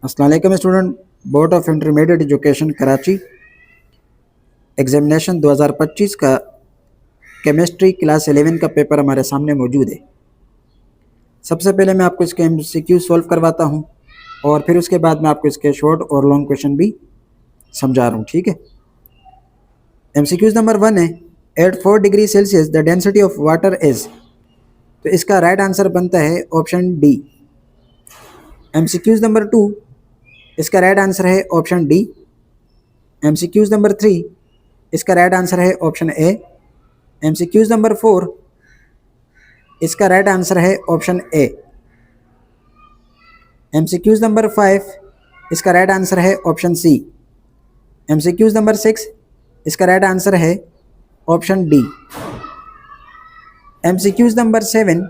अस्सलाम वालेकुम student. Board of intermediate education Karachi examination 2025 का केमिस्ट्री क्लास 11 का पेपर हमारे सामने मौजूद है। सबसे पहले मैं आपको इसके एमसीक्यू सॉल्व करवाता हूं और फिर उसके बाद मैं आपको इसके शॉर्ट और लॉन्ग क्वेश्चन भी समझा रहा हूं, ठीक है। एमसीक्यूज नंबर 1 है, at 4 degree Celsius the density of water is. तो इसका राइट आंसर बनता है ऑप्शन डी। एमसीक्यूज नंबर 2, इसका राइट आंसर है ऑप्शन डी। एमसीक्यूज नंबर 3, इसका राइट आंसर है ऑप्शन ए। एमसीक्यूज नंबर 4, इसका राइट आंसर है ऑप्शन ए। एमसीक्यूज नंबर 5, इसका राइट आंसर है ऑप्शन सी। एमसीक्यूज नंबर 6, इसका राइट आंसर है ऑप्शन डी। एमसीक्यूज नंबर 7,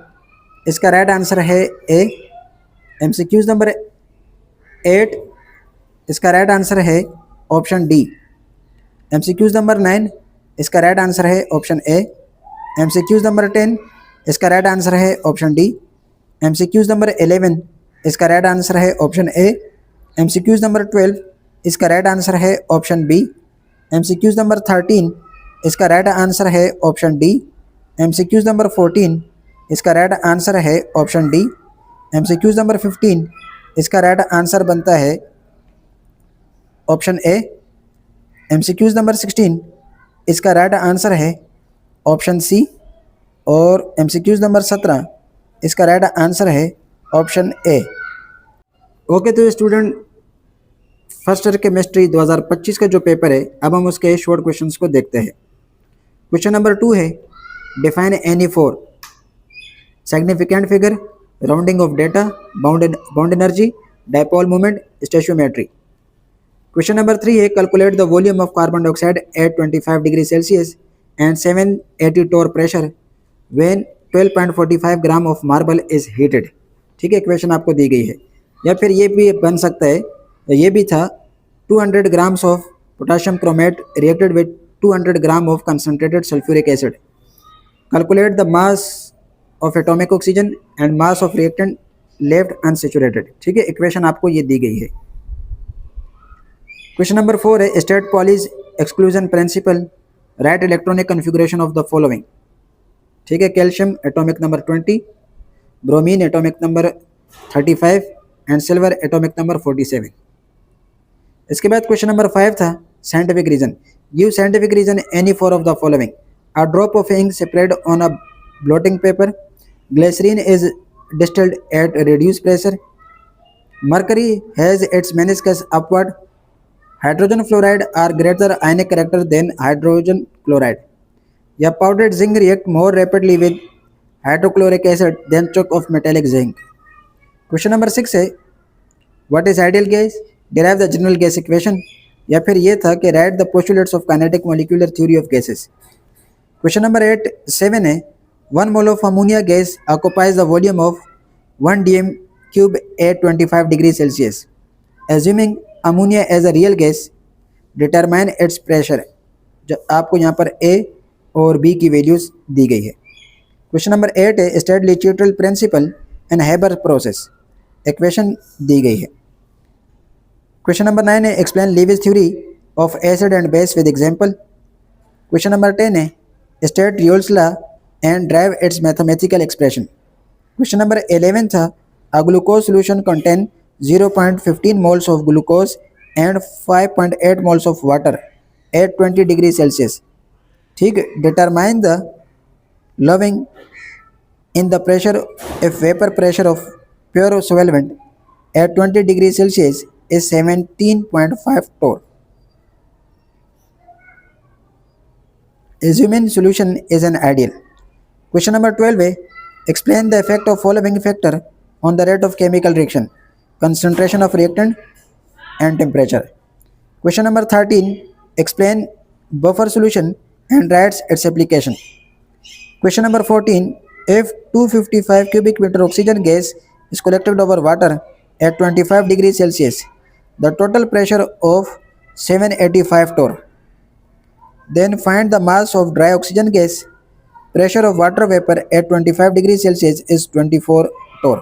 इसका राइट आंसर है ए। एमसीक्यूज नंबर 8, इसका राइट आंसर है ऑप्शन डी। एमसीक्यूज नंबर 9, इसका राइट आंसर है ऑप्शन ए। एमसीक्यूज नंबर 10, इसका राइट आंसर है ऑप्शन डी। एमसीक्यूज नंबर 11, इसका राइट आंसर है ऑप्शन ए। एमसीक्यूज नंबर 12, इसका राइट आंसर है ऑप्शन बी। एमसीक्यूज नंबर 13, इसका राइट आंसर है ऑप्शन डी। एमसीक्यूज नंबर 14, इसका राइट आंसर है ऑप्शन डी। एमसीक्यूज नंबर 15, इसका राइट आंसर बनता है ऑप्शन ए। एमसीक्यूज नंबर 16, इसका राइट आंसर है ऑप्शन सी। और एमसीक्यूज नंबर 17, इसका राइट आंसर है ऑप्शन ए। ओके, तो स्टूडेंट, फर्स्ट ईयर केमिस्ट्री 2025 का जो पेपर है, अब हम उसके शॉर्ट क्वेश्चंस को देखते हैं। क्वेश्चन नंबर 2 है, define any four significant figure, rounding off data, bound energy, dipole moment, stoichiometry. Question number 3 है, calculate the volume of carbon dioxide at 25 degree Celsius and 780 torr pressure when 12.45 gram of marble is heated. ठीक है, question आपको दी गई है। या फिर ये भी बन सकता है, ये भी था, 200 grams of potassium chromate reacted with 200 gram of concentrated sulphuric acid. Calculate the mass of atomic oxygen and mass of reactant left unsaturated. ठीक है, इक्वेशन आपको ये दी गई है। क्वेश्चन नंबर 4 है, state Pauli's exclusion principle, right electronic configuration of the following. ठीक है, calcium atomic number 20, bromine atomic number 35 and silver atomic number 47। इसके बाद क्वेश्चन नंबर 5 था, scientific reason. Give scientific reason any four of the following. A drop of ink spread on a blotting paper, glycerin is distilled at reduced pressure, mercury has its meniscus upward, hydrogen fluoride are greater ionic character than hydrogen chloride, या powdered zinc react more rapidly with hydrochloric acid than chalk of metallic zinc। Question number 6 है, what is ideal gas, derive the general gas equation, या फिर ये था कि write the postulates of kinetic molecular theory of gases। Question number 7 है, 1 mole of ammonia gas occupies the volume of 1 dm cube at 25 degrees Celsius. Assuming ammonia as a real gas, determine its pressure। जो आपको यहाँ पर A और B की values दी गई है। Question number 8 है, state Le Chatelier principle and Haber process. Equation दी गई है। क्वेश्चन नंबर 9 है, explain Lewis theory of acid and base with example. Question number 10 है, state Raoult's law and derive its mathematical expression। Question number 11 था, a glucose solution contain 0.15 moles of glucose and 5.8 moles of water at 20 degrees Celsius। ठीक, determine the lowering in the pressure if vapor pressure of pure solvent at 20 degrees Celsius is 17.5 torr। Assuming solution is an ideal। Question number 12 है, explain the effect of following factor on the rate of chemical reaction, concentration of reactant and temperature. Question number 13, explain buffer solution and rights its application. Question number 14, if 255 cubic meter oxygen gas is collected over water at 25 degrees Celsius, the total pressure of 785 torr, then find the mass of dry oxygen gas। Pressure of water vapor at 25 degrees Celsius is 24 torr।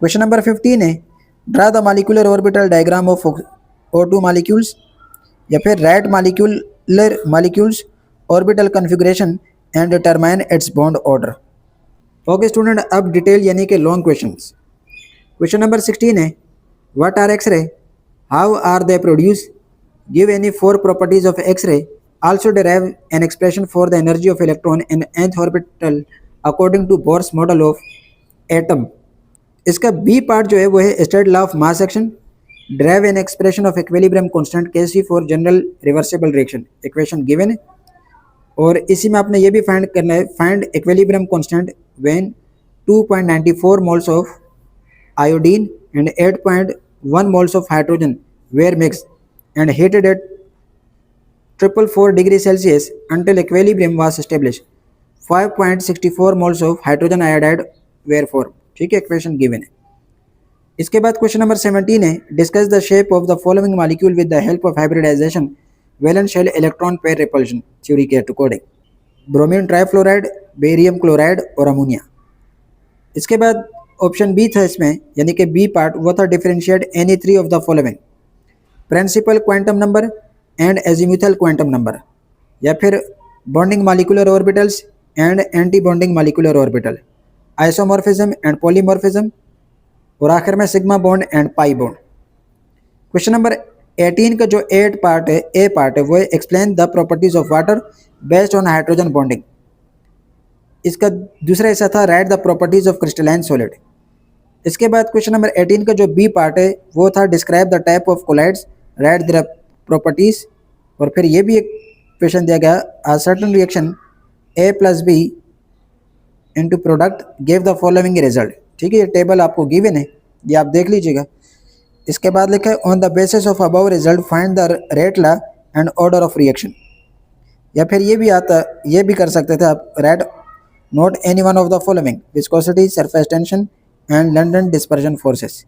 Question number 15 है, draw the molecular orbital diagram of O2 molecules, या फिर write molecular molecules orbital configuration and determine its bond order. Okay student, अब detail यानी कि long questions. Question number 16 है, what are X ray, how are they produce, give any 4 properties of X ray, also derive an expression for the energy of electron in nth orbital according to Bohr's model of atom. इसका B part जो है वो है state law of mass action, drive an expression of equilibrium constant Kc for general reversible reaction, equation given है। और इसी में आपने ये भी फाइंड करना है, find equilibrium constant when 2.94 moles of iodine and 8.1 moles of hydrogen were mixed and heated at 444 degrees Celsius until equilibrium was established. 5.64 moles of hydrogen iodide were formed. ठीक है, इक्वेशन गिवन है। इसके बाद question number 17 है, discuss the shape of the following molecule with the help of hybridization valence shell electron pair repulsion theory के according. Bromine trifluoride, barium chloride और ammonia. इसके बाद ऑप्शन बी था इसमें, यानी कि बी पार्ट, वो था differentiate any 3 of the following, principal quantum number and azimuthal quantum number, या फिर bonding molecular orbitals and anti bonding molecular orbital, isomorphism and polymorphism, और आखिर में sigma bond and pi bond. Question number 18 का जो 8 part है, ए part है, वो explain the properties of water based on hydrogen bonding. इसका दूसरा हिस्सा था right the properties of crystalline solid. इसके बाद क्वेश्चन नंबर 18 का जो बी पार्ट है वो था describe the type of colloids, right the properties. और फिर ये भी एक क्वेश्चन दिया गया, a certain reaction A + B into product give the following result. ठीक है, ये टेबल आपको गिवन है, ये आप देख लीजिएगा। इसके बाद लिखा है on the basis of above result find the rate law and order of reaction, या फिर ये भी आता, ये भी कर सकते थे आप, right note any one of the following, viscosity, surface tension and London dispersion forces.